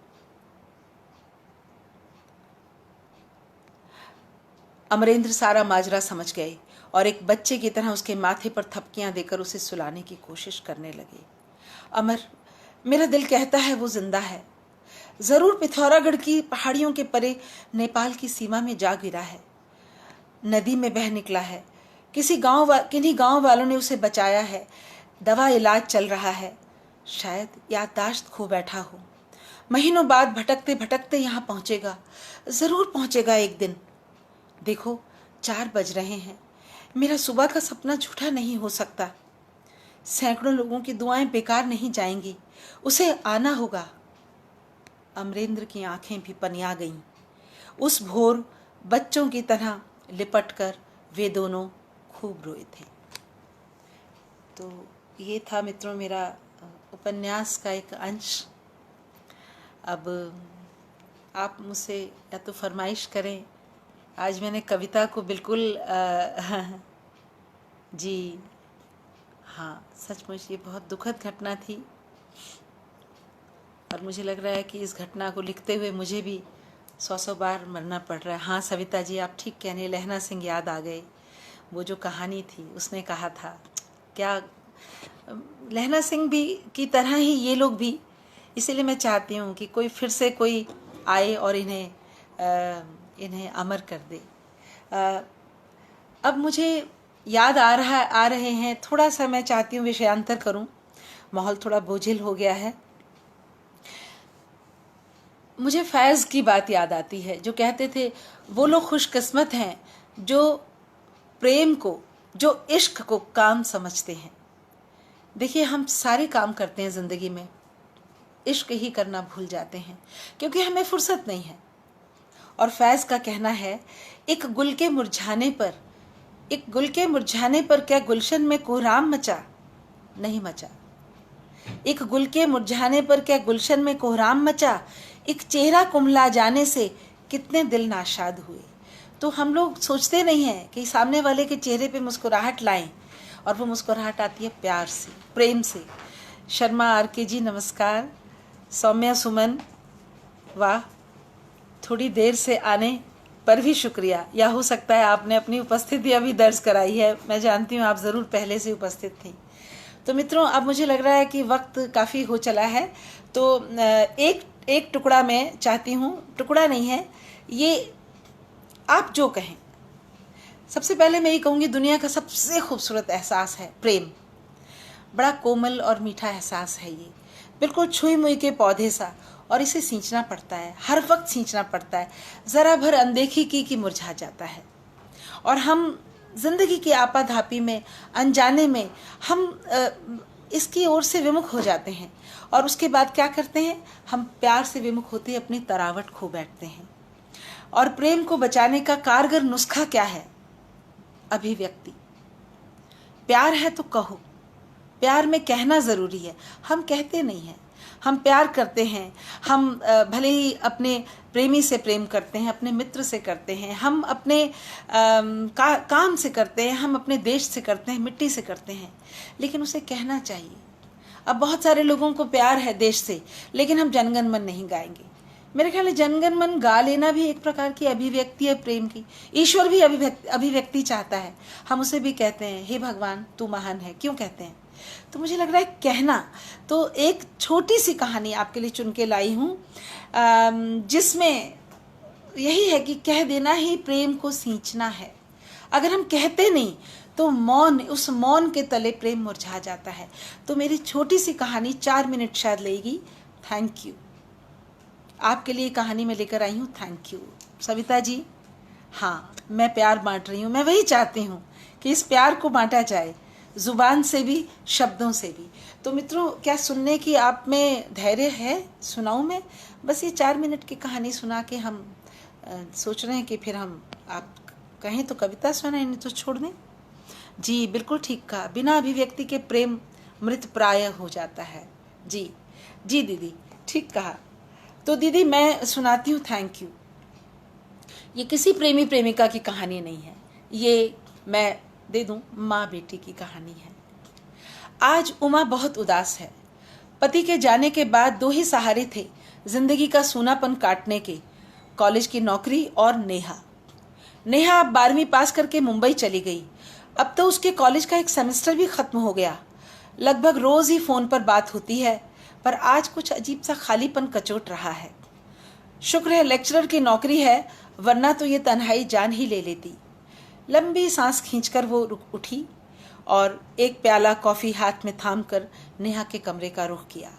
अमरेंद्र सारा माजरा समझ गए और एक बच्चे की तरह उसके माथे पर थपकियां देकर उसे सुलाने की कोशिश करने लगे। अमर, मेरा दिल कहता है वो जिंदा है। जरूर पिथौरागढ़ की पहाड़ियों के परे नेपाल की सीमा में जा गिरा है। नदी में बह निकला है। किन्हीं गांव वालों ने उसे बचाया है। दवा इलाज चल रहा है। शायद याददाश्त खो बैठा हो। महीनों बाद भटकते भटकते यहाँ पहुँचेगा। ज़रूर पहुँचेगा एक दिन। देखो, 4 बज रहे हैं। मेरा सुबह का सपना झूठा नहीं हो सकता। सैकड़ों लोगों की दुआएं बेकार नहीं जाएंगी। उसे आना होगा। अमरेंद्र की आंखें भी पनिया गईं। उस भोर बच्चों की तरह लिपटकर वे दोनों खूब रोए थे। तो ये था मित्रों मेरा उपन्यास का एक अंश। अब आप मुझसे या तो फरमाइश करें। आज मैंने कविता को बिल्कुल जी हाँ, सचमुच ये बहुत दुखद घटना थी और मुझे लग रहा है कि इस घटना को लिखते हुए मुझे भी 100 बार मरना पड़ रहा है। हाँ सविता जी, आप ठीक कहने, लहना सिंह याद आ गए। वो जो कहानी थी उसने कहा था, क्या लहना सिंह भी की तरह ही ये लोग भी। इसीलिए मैं चाहती हूँ कि कोई फिर से कोई आए और इन्हें अमर कर दे। अब मुझे याद आ रहे हैं। थोड़ा सा मैं चाहती हूँ विषयांतर करूँ, माहौल थोड़ा बोझिल हो गया है। मुझे फैज़ की बात याद आती है जो कहते थे, वो लोग खुशकिस्मत हैं जो प्रेम को, जो इश्क को काम समझते हैं। देखिए, हम सारे काम करते हैं ज़िंदगी में, इश्क ही करना भूल जाते हैं क्योंकि हमें फुर्सत नहीं है। और फैज़ का कहना है, एक गुल के मुरझाने पर क्या गुलशन में कोहराम मचा? नहीं मचा। एक गुल के मुरझाने पर क्या गुलशन में कोहराम मचा? एक चेहरा कुम्हला जाने से कितने दिल नाशाद हुए। तो हम लोग सोचते नहीं हैं कि सामने वाले के चेहरे पे मुस्कुराहट लाएं, और वो मुस्कुराहट आती है प्यार से, प्रेम से। शर्मा आर.के. जी नमस्कार। सौम्या सुमन, वाह, थोड़ी देर से आने पर भी शुक्रिया। या हो सकता है आपने अपनी उपस्थिति अभी दर्ज कराई है। मैं जानती हूँ आप ज़रूर पहले से उपस्थित थी। तो मित्रों, अब मुझे लग रहा है कि वक्त काफ़ी हो चला है। तो एक टुकड़ा मैं चाहती हूँ, टुकड़ा नहीं है ये, आप जो कहें, सबसे पहले मैं ये कहूँगी, दुनिया का सबसे खूबसूरत एहसास है प्रेम। बड़ा कोमल और मीठा एहसास है ये, बिल्कुल छुई मुई के पौधे सा, और इसे सींचना पड़ता है, हर वक्त सींचना पड़ता है। ज़रा भर अनदेखी की कि मुरझा जाता है। और हम जिंदगी की आपाधापी में, अनजाने में हम इसकी ओर से विमुख हो जाते हैं, और उसके बाद क्या करते हैं, हम प्यार से विमुख होते अपनी तरावट खो बैठते हैं। और प्रेम को बचाने का कारगर नुस्खा क्या है? अभिव्यक्ति। प्यार है तो कहो। प्यार में कहना ज़रूरी है, हम कहते नहीं हैं। हम प्यार करते हैं, हम भले ही अपने प्रेमी से प्रेम करते हैं, अपने मित्र से करते हैं, हम अपने काम से करते हैं, हम अपने देश से करते हैं, मिट्टी से करते हैं, लेकिन उसे कहना चाहिए। अब बहुत सारे लोगों को प्यार है देश से, लेकिन हम जनगण मन नहीं गाएंगे। मेरे ख्याल में जनगण मन गा लेना भी एक प्रकार की अभिव्यक्ति है प्रेम की। ईश्वर भी अभिव्यक्ति चाहता है, हम उसे भी कहते हैं, हे भगवान तू महान है, क्यों कहते हैं? तो मुझे लग रहा है कहना। तो एक छोटी सी कहानी आपके लिए चुन के लाई हूँ, जिसमें यही है कि कह देना ही प्रेम को सींचना है। अगर हम कहते नहीं तो मौन, उस मौन के तले प्रेम मुरझा जाता है। तो मेरी छोटी सी कहानी 4 मिनट शायद लेगी। Thank you. आपके लिए कहानी में लेकर आई हूँ। Thank you Savita ji. हाँ, मैं प्यार बांट रही हूँ, मैं वही चाहती हूँ कि इस प्यार को बांटा जाए, जुबान से भी, शब्दों से भी। तो मित्रों, क्या सुनने की आप में धैर्य है? सुनाऊं मैं? बस ये 4 मिनट की कहानी सुना के हम सोच रहे हैं कि फिर हम, आप कहें तो कविता सुनाएं, नहीं तो छोड़ दें। जी बिल्कुल ठीक कहा, बिना अभिव्यक्ति के प्रेम मृत प्राय हो जाता है। जी जी दीदी, ठीक कहा। तो दीदी मैं सुनाती हूँ। Thank you. ये किसी प्रेमी प्रेमिका की कहानी नहीं है, ये मैं दे दूं माँ बेटी की कहानी है। आज उमा बहुत उदास है। पति के जाने के बाद 2 ही सहारे थे जिंदगी का सूनापन काटने के, कॉलेज की नौकरी और नेहा। नेहा अब 12वीं पास करके मुंबई चली गई। अब तो उसके कॉलेज का एक सेमेस्टर भी खत्म हो गया। लगभग रोज ही फोन पर बात होती है, पर आज कुछ अजीब सा खालीपन कचोट रहा है। शुक्र है लेक्चरर की नौकरी है, वरना तो ये तन्हाई जान ही ले लेती। लंबी सांस खींचकर वो रुक उठी और एक प्याला कॉफी हाथ में थामकर नेहा के कमरे का रुख किया।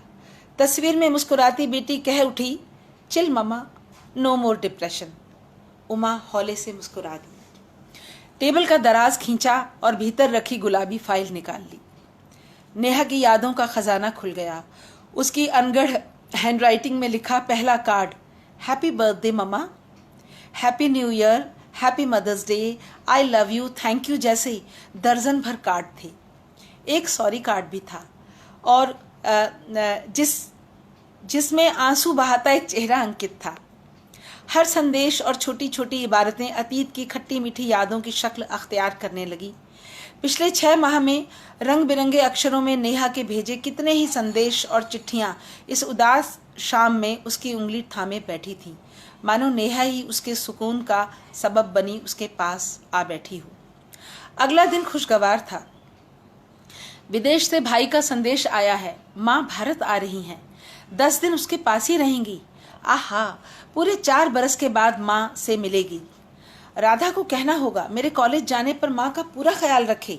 तस्वीर में मुस्कुराती बेटी कह उठी, चिल मम्मा, नो मोर डिप्रेशन। उमा हौले से मुस्कुरा दी, टेबल का दराज खींचा और भीतर रखी गुलाबी फाइल निकाल ली। नेहा की यादों का खजाना खुल गया। उसकी अनगढ़ हैंडराइटिंग में लिखा पहला card, happy birthday mamma, happy new year, happy mother's day, I love you, thank you जैसे दर्जन भर कार्ड थे। एक सॉरी कार्ड भी था, और जिसमें आंसू बहाता एक चेहरा अंकित था। हर संदेश और छोटी छोटी इबारतें अतीत की खट्टी मीठी यादों की शक्ल अख्तियार करने लगी। पिछले 6 माह में रंग बिरंगे अक्षरों में नेहा के भेजे कितने ही संदेश और चिट्ठियां इस उदास शाम में उसकी उंगली थामे बैठी थी, मानो नेहा ही उसके सुकून का सबब बनी उसके पास आ बैठी हो। अगला दिन खुशगवार था। विदेश से भाई का संदेश आया है, माँ भारत आ रही हैं, 10 दिन उसके पास ही रहेंगी। आहा, पूरे 4 बरस के बाद माँ से मिलेगी। राधा को कहना होगा मेरे कॉलेज जाने पर माँ का पूरा ख्याल रखे,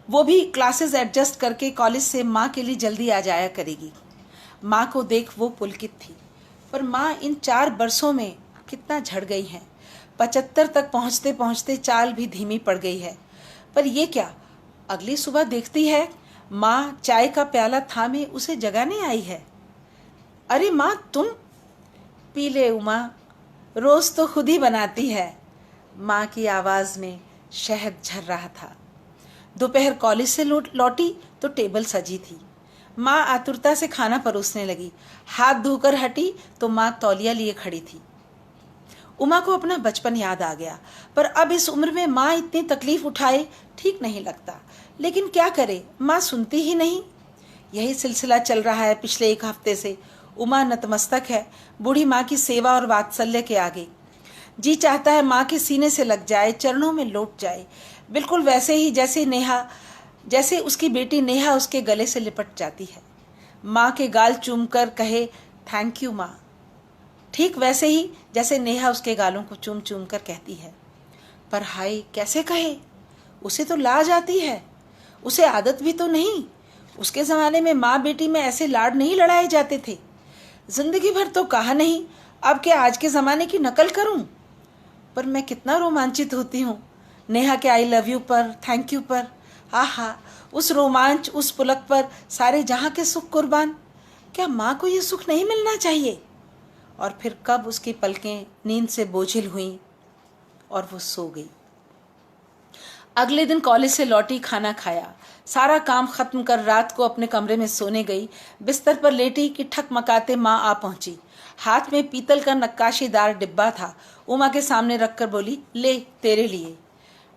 वो भी क्लासेस एडजस्ट करके कॉलेज से माँ के लिए जल्दी आ जाया करेगी। माँ को देख वो पुलकित थी, पर माँ इन 4 बरसों में कितना झड़ गई है। 75 तक पहुँचते पहुँचते चाल भी धीमी पड़ गई है। पर ये क्या, अगली सुबह देखती है माँ चाय का प्याला थामे उसे जगाने आई है। अरे माँ तुम पी ले उमा, रोज तो खुद ही बनाती है। माँ की आवाज़ में शहद झर रहा था। दोपहर कॉलेज से लौटी तो टेबल सजी थी। माँ आतुरता से खाना परोसने लगी। हाथ धोकर हटी तो माँ तौलिया लिए खड़ी थी। उमा को अपना बचपन याद आ गया, पर अब इस उम्र में माँ इतनी तकलीफ उठाए ठीक नहीं लगता। लेकिन क्या करे, माँ सुनती ही नहीं। यही सिलसिला चल रहा है पिछले 1 हफ्ते से। उमा नतमस्तक है बूढ़ी माँ की सेवा और वात्सल्य के आगे। जी चाहता है माँ के सीने से लग जाए, चरणों में लौट जाए, बिल्कुल वैसे ही जैसे उसकी बेटी नेहा उसके गले से लिपट जाती है। माँ के गाल चूमकर कहे थैंक यू माँ, ठीक वैसे ही जैसे नेहा उसके गालों को चूम चूम कर कहती है। पर हाय कैसे कहे, उसे तो लाज आती है, उसे आदत भी तो नहीं। उसके ज़माने में माँ बेटी में ऐसे लाड नहीं लड़ाए जाते थे। जिंदगी भर तो कहा नहीं, अब क्या आज के ज़माने की नकल करूं? पर मैं कितना रोमांचित होती हूँ नेहा के आई लव यू पर, थैंक यू पर। आहा, उस रोमांच, उस पुलक पर सारे जहाँ के सुख कुर्बान। क्या माँ को ये सुख नहीं मिलना चाहिए? और फिर कब उसकी पलकें नींद से बोझिल हुईं और वो सो गई। अगले दिन कॉलेज से लौटी, खाना खाया, सारा काम खत्म कर रात को अपने कमरे में सोने गई। बिस्तर पर लेटी कि ठकमकाते माँ आ पहुंची। हाथ में पीतल का नक्काशीदार डिब्बा था। उमा के सामने रखकर बोली, ले तेरे लिए।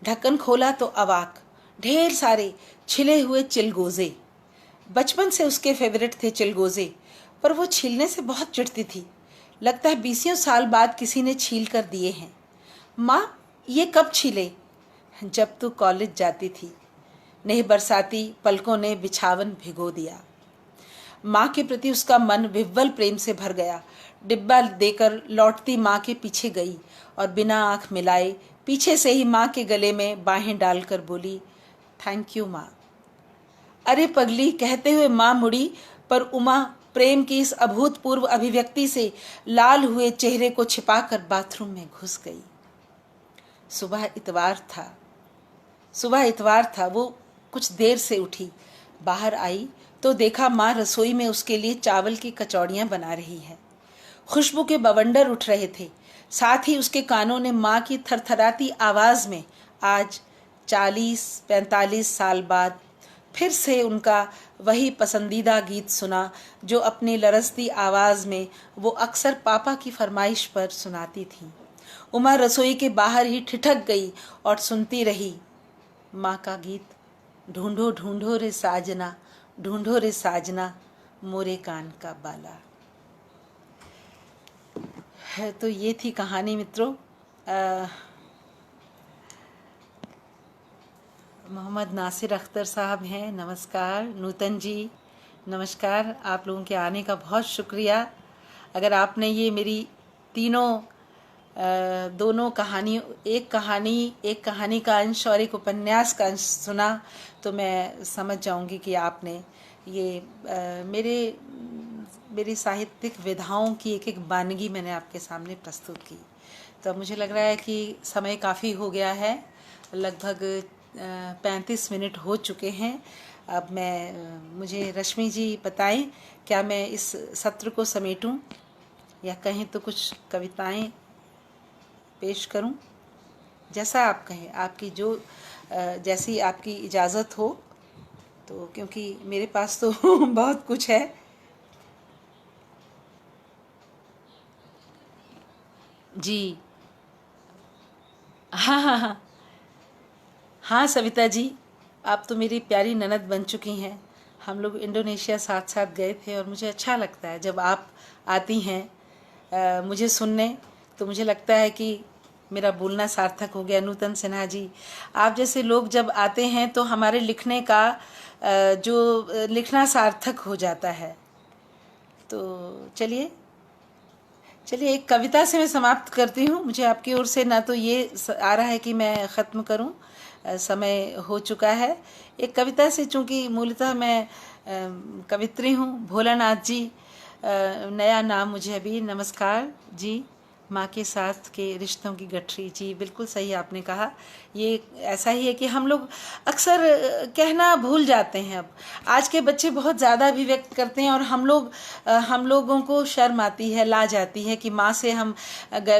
ढक्कन खोला तो अवाक, ढेर सारे छिले हुए चिलगोजे। बचपन से उसके फेवरेट थे चिलगोजे, पर वो छीलने से बहुत चिढ़ती थी। लगता है 20 साल बाद किसी ने छील कर दिए हैं। माँ, ये कब छीले? जब तू कॉलेज जाती थी। नेह बरसाती पलकों ने बिछावन भिगो दिया। माँ के प्रति उसका मन विह्वल प्रेम से भर गया। डिब्बा देकर लौटती माँ के पीछे गई और बिना आंख मिलाए पीछे से ही माँ के गले में बाहें डालकर बोली, थैंक यू माँ। अरे पगली, कहते हुए माँ मुड़ी, पर उमा प्रेम की इस अभूतपूर्व अभिव्यक्ति से लाल हुए चेहरे को छिपाकर बाथरूम में घुस गई। सुबह इतवार था। वो कुछ देर से उठी। बाहर आई तो देखा माँ रसोई में उसके लिए चावल की कचौड़ियाँ बना रही है। खुशबू के बवंडर उठ रहे थे। साथ ही उसके कानों ने माँ की थरथराती आवाज़ में आज 40-45 साल बाद फिर से उनका वही पसंदीदा गीत सुना जो अपनी लरजती आवाज़ में वो अक्सर पापा की फरमाइश पर सुनाती थी। उमा रसोई के बाहर ही ठिठक गई और सुनती रही माँ का गीत, ढूंढो ढूंढो रे साजना, ढूंढो रे साजना, मोरे कान का बाला। है तो ये थी कहानी मित्रों। मोहम्मद नासिर अख्तर साहब हैं, नमस्कार। नूतन जी नमस्कार। आप लोगों के आने का बहुत शुक्रिया। अगर आपने ये मेरी तीनों दोनों कहानी, एक कहानी का अंश और एक उपन्यास का अंश सुना तो मैं समझ जाऊंगी कि आपने ये मेरी साहित्यिक विधाओं की एक एक वानगी मैंने आपके सामने प्रस्तुत की। तो मुझे लग रहा है कि समय काफ़ी हो गया है, लगभग 35 मिनट हो चुके हैं। अब मुझे रश्मि जी बताएं, क्या मैं इस सत्र को समेटूं या कहें तो कुछ कविताएं पेश करूं? जैसा आप कहें, आपकी जैसी आपकी इजाज़त हो। तो क्योंकि मेरे पास तो बहुत कुछ है। जी हाँ, हाँ सविता जी, आप तो मेरी प्यारी ननद बन चुकी हैं। हम लोग इंडोनेशिया साथ साथ गए थे और मुझे अच्छा लगता है जब आप आती हैं मुझे सुनने। तो मुझे लगता है कि मेरा बोलना सार्थक हो गया। नूतन सिन्हा जी, आप जैसे लोग जब आते हैं तो हमारे लिखने का लिखना सार्थक हो जाता है। तो चलिए एक कविता से मैं समाप्त करती हूँ। मुझे आपकी ओर से ना तो ये आ रहा है कि मैं ख़त्म करूँ, समय हो चुका है। एक कविता से, चूँकि मूलतः मैं कवित्री हूँ। भोलानाथ जी, नया नाम मुझे अभी। नमस्कार जी। माँ के साथ के रिश्तों की गठरी, जी बिल्कुल सही आपने कहा। ये ऐसा ही है कि हम लोग अक्सर कहना भूल जाते हैं। अब आज के बच्चे बहुत ज़्यादा अभिव्यक्त करते हैं और हम लोगों को शर्म आती है, लाज आती है कि माँ से हम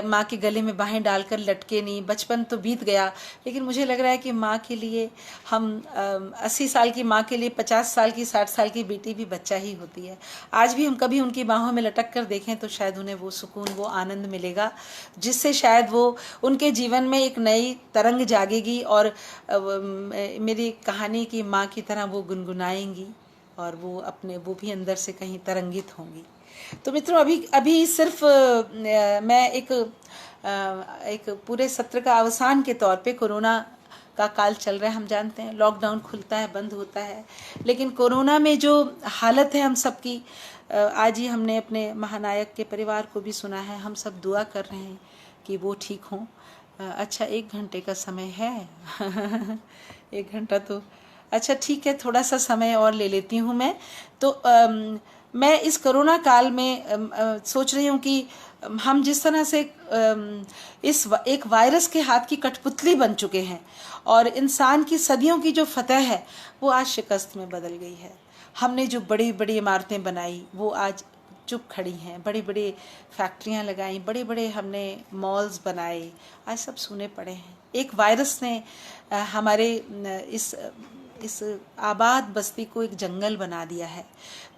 माँ के गले में बाहें डालकर लटके नहीं। बचपन तो बीत गया, लेकिन मुझे लग रहा है कि माँ के लिए हम 80 साल की माँ के लिए 50 साल की 60 साल की बेटी भी बच्चा ही होती है। आज भी हम कभी उनकी बाहों में लटक कर देखें तो शायद उन्हें वो सुकून, वो आनंद मिलेगा जिससे शायद वो उनके जीवन में एक नई तरंग जागेगी और मेरी कहानी की माँ की तरह वो गुनगुनाएंगी और वो भी अंदर से कहीं तरंगित होंगी। तो मित्रों, अभी सिर्फ मैं एक पूरे सत्र का अवसान के तौर पे, कोरोना का काल चल रहा है, हम जानते हैं, लॉकडाउन खुलता है, बंद होता है, लेकिन कोरोना में जो हालत है हम सबकी, आज ही हमने अपने महानायक के परिवार को भी सुना है। हम सब दुआ कर रहे हैं कि वो ठीक हों। अच्छा 1 घंटे का समय है। 1 घंटा तो अच्छा ठीक है, थोड़ा सा समय और ले लेती हूँ मैं। तो मैं इस कोरोना काल में सोच रही हूँ कि हम जिस तरह से एक वायरस के हाथ की कठपुतली बन चुके हैं और इंसान की सदियों की जो फतह है वो आज शिकस्त में बदल गई है। हमने जो बड़ी बड़ी इमारतें बनाई वो आज चुप खड़ी हैं, बड़ी बड़ी फैक्ट्रियां लगाई, बड़े बड़े हमने मॉल्स बनाए, आज सब सूने पड़े हैं। एक वायरस ने हमारे इस आबाद बस्ती को एक जंगल बना दिया है।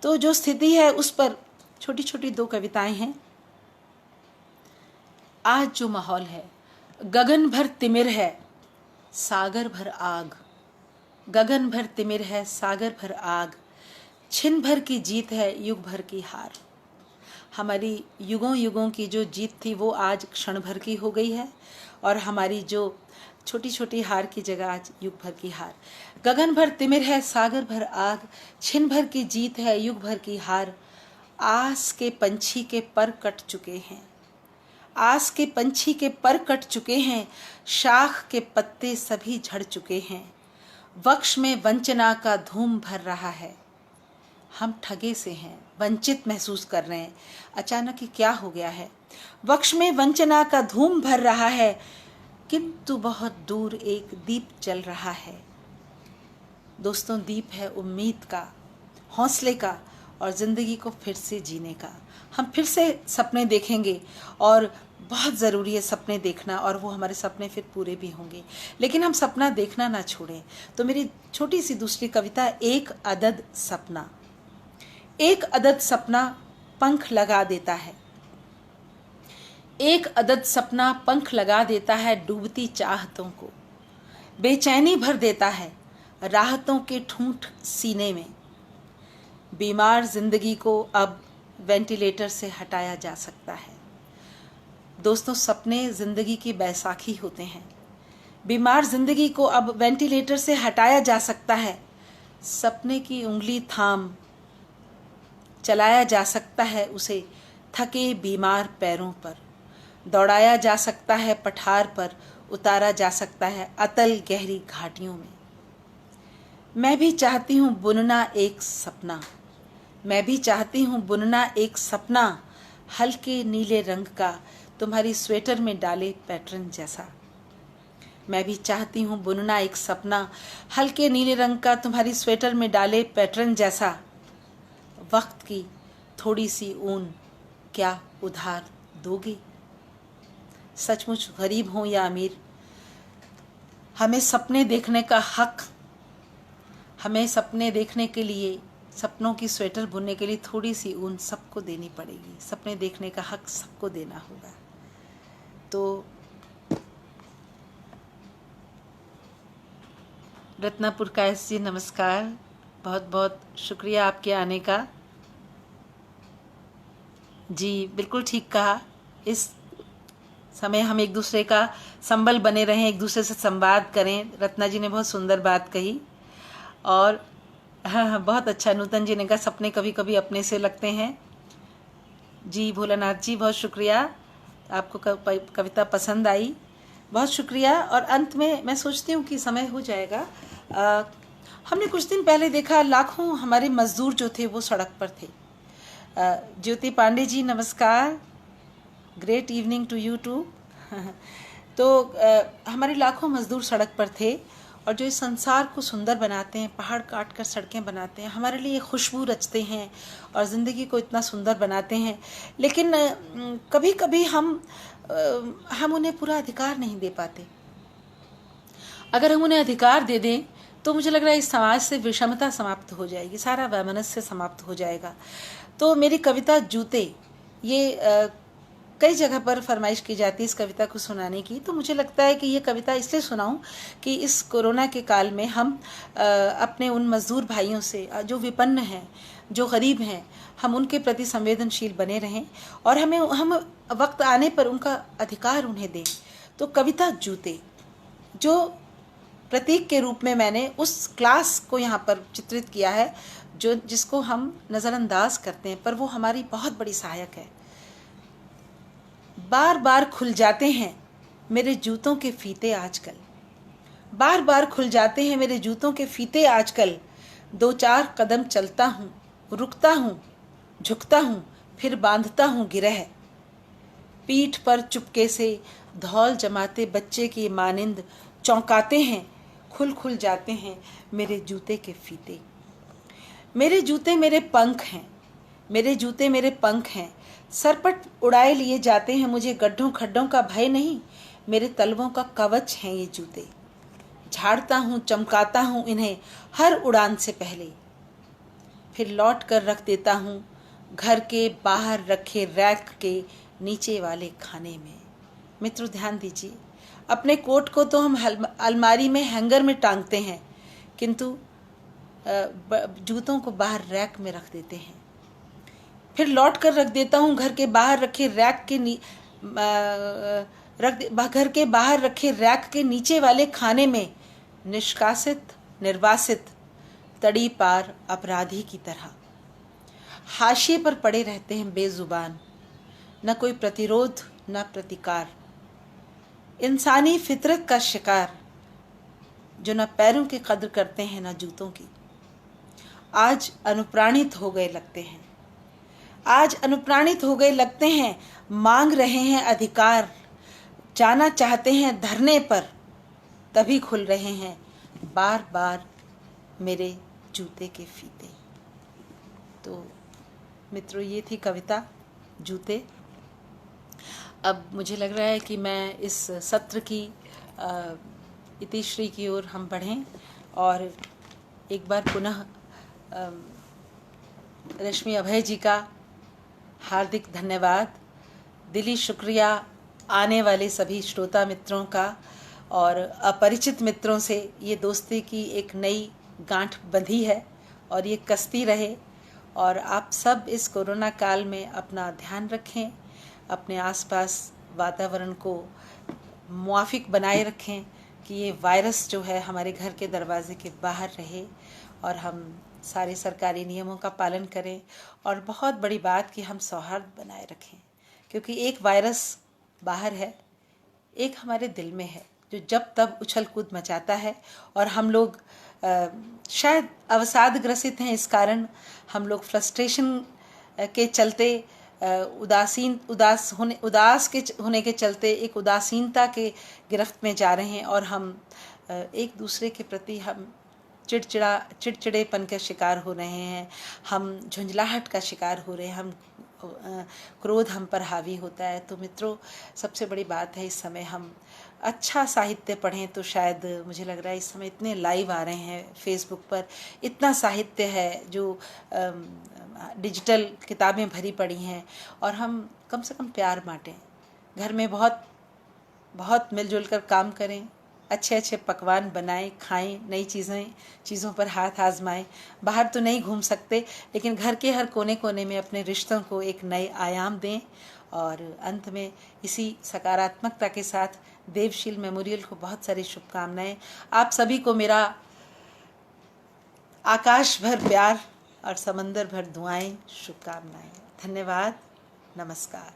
तो जो स्थिति है उस पर छोटी छोटी 2 कविताएं हैं। आज जो माहौल है, गगन भर तिमिर है सागर भर आग, गगन भर तिमिर है सागर भर आग, छिन भर की जीत है युग भर की हार। हमारी युगों युगों की जो जीत थी वो आज क्षण भर की हो गई है और हमारी जो छोटी छोटी हार की जगह आज युग भर की हार। गगन भर तिमिर है सागर भर आग, छिन भर की जीत है युग भर की हार। आस के पंछी के पर कट चुके हैं, आस के पंछी के पर कट चुके हैं, शाख के पत्ते सभी झड़ चुके हैं। वक्ष में वंचना का धूम भर रहा है, हम ठगे से हैं, वंचित महसूस कर रहे हैं। अचानक ही क्या हो गया है? वक्ष में वंचना का धूम भर रहा है, किंतु बहुत दूर एक दीप जल रहा है। दोस्तों, दीप है उम्मीद का, हौसले का और ज़िंदगी को फिर से जीने का। हम फिर से सपने देखेंगे और बहुत ज़रूरी है सपने देखना, और वो हमारे सपने फिर पूरे भी होंगे, लेकिन हम सपना देखना ना छोड़ें। तो मेरी छोटी सी दूसरी कविता, एक अदद सपना। एक अदद सपना पंख लगा देता है, एक अदद सपना पंख लगा देता है डूबती चाहतों को, बेचैनी भर देता है राहतों के ठूंठ सीने में। बीमार जिंदगी को अब वेंटिलेटर से हटाया जा सकता है। दोस्तों, सपने जिंदगी की बैसाखी होते हैं। बीमार जिंदगी को अब वेंटिलेटर से हटाया जा सकता है। सपने की उंगली थाम चलाया जा सकता है उसे थके बीमार पैरों पर, दौड़ाया जा सकता है पठार पर, उतारा जा सकता है अतल गहरी घाटियों में। मैं भी चाहती हूँ बुनना एक सपना, मैं भी चाहती हूँ बुनना एक सपना, हल्के नीले रंग का तुम्हारी स्वेटर में डाले पैटर्न जैसा। मैं भी चाहती हूँ बुनना एक सपना, हल्के नीले रंग का तुम्हारी स्वेटर में डाले पैटर्न जैसा। वक्त की थोड़ी सी ऊन क्या उधार दोगे? सचमुच गरीब हो या अमीर, हमें सपने देखने का हक, हमें सपने देखने के लिए, सपनों की स्वेटर बुनने के लिए थोड़ी सी ऊन सबको देनी पड़ेगी। सपने देखने का हक सबको देना होगा। तो रत्ना पुरकायस जी, नमस्कार, बहुत बहुत शुक्रिया आपके आने का। जी बिल्कुल ठीक कहा, इस समय हम एक दूसरे का संबल बने रहें, एक दूसरे से संवाद करें। रत्ना जी ने बहुत सुंदर बात कही। और हाँ, बहुत अच्छा। नूतन जी ने कहा सपने कभी कभी अपने से लगते हैं। जी भोलानाथ जी, बहुत शुक्रिया, आपको कविता पसंद आई, बहुत शुक्रिया। और अंत में मैं सोचती हूँ कि समय हो जाएगा। हमने कुछ दिन पहले देखा लाखों हमारे मजदूर जो थे वो सड़क पर थे। ज्योति पांडे जी, नमस्कार, great evening to you too. तो हमारे लाखों मजदूर सड़क पर थे और जो इस संसार को सुंदर बनाते हैं, पहाड़ काट कर सड़कें बनाते हैं, हमारे लिए खुशबू रचते हैं और ज़िंदगी को इतना सुंदर बनाते हैं। लेकिन कभी कभी हम उन्हें पूरा अधिकार नहीं दे पाते। अगर हम उन्हें अधिकार दे दें तो मुझे लग रहा है इस समाज से विषमता समाप्त हो जाएगी, सारा वैमनस्य समाप्त हो जाएगा। तो मेरी कविता जूते, ये कई जगह पर फरमाइश की जाती है इस कविता को सुनाने की। तो मुझे लगता है कि ये कविता इसलिए सुनाऊं कि इस कोरोना के काल में हम अपने उन मजदूर भाइयों से जो विपन्न हैं, जो गरीब हैं, हम उनके प्रति संवेदनशील बने रहें और हम वक्त आने पर उनका अधिकार उन्हें दें। तो कविता जूते, जो प्रतीक के रूप में मैंने उस क्लास को यहाँ पर चित्रित किया है जिसको हम नज़रअंदाज करते हैं, पर वो हमारी बहुत बड़ी सहायक है। बार बार खुल जाते हैं मेरे जूतों के फीते आजकल, बार बार खुल जाते हैं मेरे जूतों के फीते आजकल। 2-4 कदम चलता हूँ, रुकता हूँ, झुकता हूँ, फिर बांधता हूँ गिरह। पीठ पर चुपके से धौल जमाते बच्चे की मानिंद चौंकाते हैं, खुल खुल जाते हैं मेरे जूते के फीते। मेरे जूते मेरे पंख हैं, मेरे जूते मेरे पंख हैं, सरपट उड़ाए लिए जाते हैं मुझे। गड्ढों खड्डों का भय नहीं, मेरे तलवों का कवच हैं ये जूते। झाड़ता हूँ, चमकाता हूँ इन्हें हर उड़ान से पहले, फिर लौट कर रख देता हूँ घर के बाहर रखे रैक के नीचे वाले खाने में। मित्रों ध्यान दीजिए, अपने कोट को तो हम अलमारी में हैंगर में टांगते हैं, किंतु जूतों को बाहर रैक में रख देते हैं। फिर लौट कर रख देता हूँ घर के बाहर रखे रैक के घर के बाहर रखे रैक के नीचे वाले खाने में, निष्कासित निर्वासित तड़ी पार अपराधी की तरह। हाशिए पर पड़े रहते हैं बेजुबान, न कोई प्रतिरोध न प्रतिकार। इंसानी फितरत का शिकार, जो न पैरों की कद्र करते हैं न जूतों की। आज अनुप्राणित हो गए लगते हैं, आज अनुप्राणित हो गए लगते हैं। मांग रहे हैं अधिकार, जाना चाहते हैं धरने पर, तभी खुल रहे हैं बार बार मेरे जूते के फीते। तो मित्रों, ये थी कविता जूते। अब मुझे लग रहा है कि मैं इस सत्र की इतिश्री की ओर हम बढ़ें और एक बार पुनः रश्मि अभय जी का हार्दिक धन्यवाद, दिली शुक्रिया आने वाले सभी श्रोता मित्रों का, और अपरिचित मित्रों से ये दोस्ती की एक नई गांठ बंधी है और ये कसती रहे। और आप सब इस कोरोना काल में अपना ध्यान रखें, अपने आसपास वातावरण को मुआफिक बनाए रखें कि ये वायरस जो है हमारे घर के दरवाजे के बाहर रहे, और हम सारे सरकारी नियमों का पालन करें। और बहुत बड़ी बात कि हम सौहार्द बनाए रखें, क्योंकि एक वायरस बाहर है, एक हमारे दिल में है जो जब तब उछल कूद मचाता है। और हम लोग शायद अवसाद ग्रसित हैं, इस कारण हम लोग फ्रस्ट्रेशन के चलते उदास होने के चलते एक उदासीनता के गिरफ्त में जा रहे हैं, और हम एक दूसरे के प्रति हम चिड़चिड़ेपन का शिकार हो रहे हैं, हम झुंझलाहट का शिकार हो रहे हैं, हम क्रोध हम पर हावी होता है। तो मित्रों, सबसे बड़ी बात है इस समय हम अच्छा साहित्य पढ़ें। तो शायद मुझे लग रहा है इस समय इतने लाइव आ रहे हैं फेसबुक पर, इतना साहित्य है जो डिजिटल किताबें भरी पड़ी हैं, और हम कम से कम प्यार बांटें, घर में बहुत बहुत मिलजुल कर काम करें, अच्छे अच्छे पकवान बनाएं, खाएं, नई चीज़ों पर हाथ आजमाएं। बाहर तो नहीं घूम सकते, लेकिन घर के हर कोने कोने में अपने रिश्तों को एक नए आयाम दें। और अंत में इसी सकारात्मकता के साथ देवशील मेमोरियल को बहुत सारी शुभकामनाएं। आप सभी को मेरा आकाश भर प्यार और समंदर भर दुआएं, शुभकामनाएं। धन्यवाद, नमस्कार।